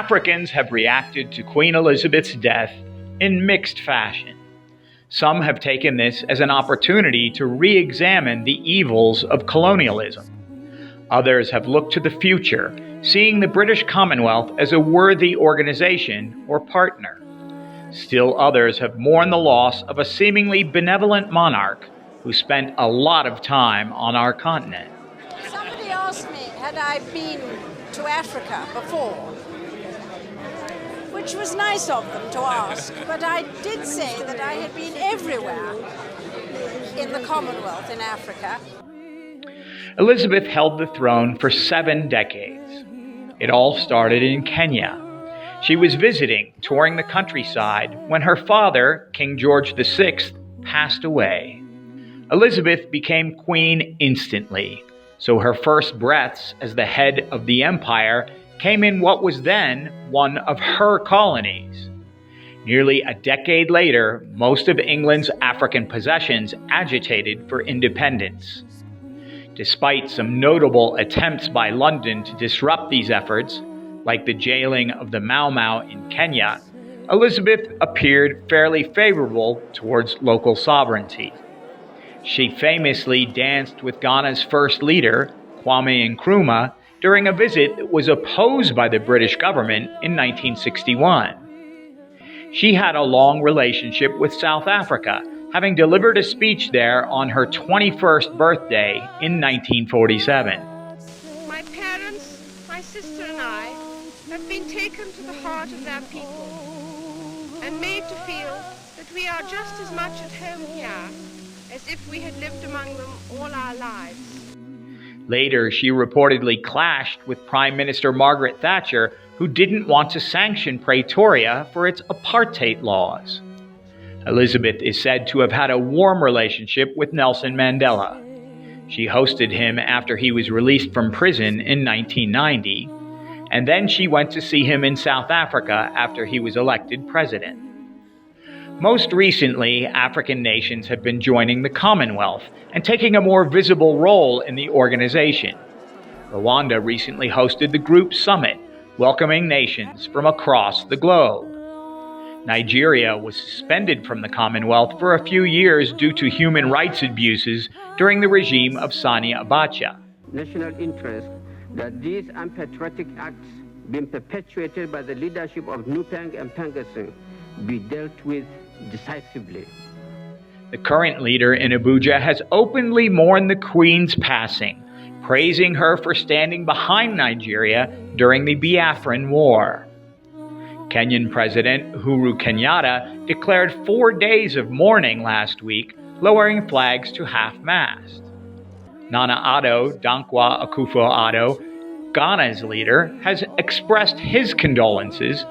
Africans have reacted to Queen Elizabeth's death in mixed fashion. Some have taken this as an opportunity to re-examine the evils of colonialism. Others have looked to the future, seeing the British Commonwealth as a worthy organization or partner. Still others have mourned the loss of a seemingly benevolent monarch who spent a lot of time on our continent. Somebody asked me, had I been to Africa before? Which was nice of them to ask, but I did say that I had been everywhere in the Commonwealth in Africa. Elizabeth held the throne for 7 decades. It all started in Kenya. She was visiting, touring the countryside, when her father, King George VI, passed away. Elizabeth became queen instantly, so her first breaths as the head of the empire came in what was then one of her colonies. Nearly a decade later, most of England's African possessions agitated for independence. Despite some notable attempts by London to disrupt these efforts, like the jailing of the Mau Mau in Kenya, Elizabeth appeared fairly favorable towards local sovereignty. She famously danced with Ghana's first leader, Kwame Nkrumah, during a visit that was opposed by the British government in 1961. She had a long relationship with South Africa, having delivered a speech there on her 21st birthday in 1947. My parents, my sister and I have been taken to the heart of their people and made to feel that we are just as much at home here as if we had lived among them all our lives. Later, she reportedly clashed with Prime Minister Margaret Thatcher, who didn't want to sanction Pretoria for its apartheid laws. Elizabeth is said to have had a warm relationship with Nelson Mandela. She hosted him after he was released from prison in 1990, and then she went to see him in South Africa after he was elected president. Most recently, African nations have been joining the Commonwealth and taking a more visible role in the organization. Rwanda recently hosted the Group Summit, welcoming nations from across the globe. Nigeria was suspended from the Commonwealth for a few years due to human rights abuses during the regime of Sani Abacha. National interest that these unpatriotic acts being perpetuated by the leadership of Nupeng and Pengasing be dealt with decisively. The current leader in Abuja has openly mourned the Queen's passing, praising her for standing behind Nigeria during the Biafran War. Kenyan President Uhuru Kenyatta declared 4 days of mourning last week, lowering flags to half-mast. Nana Addo Dankwa Akufo-Addo, Ghana's leader, has expressed his condolences,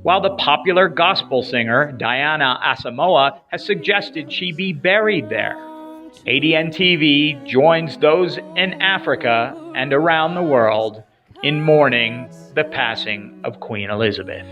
while the popular gospel singer Diana Asamoah has suggested she be buried there. ADN TV joins those in Africa and around the world in mourning the passing of Queen Elizabeth.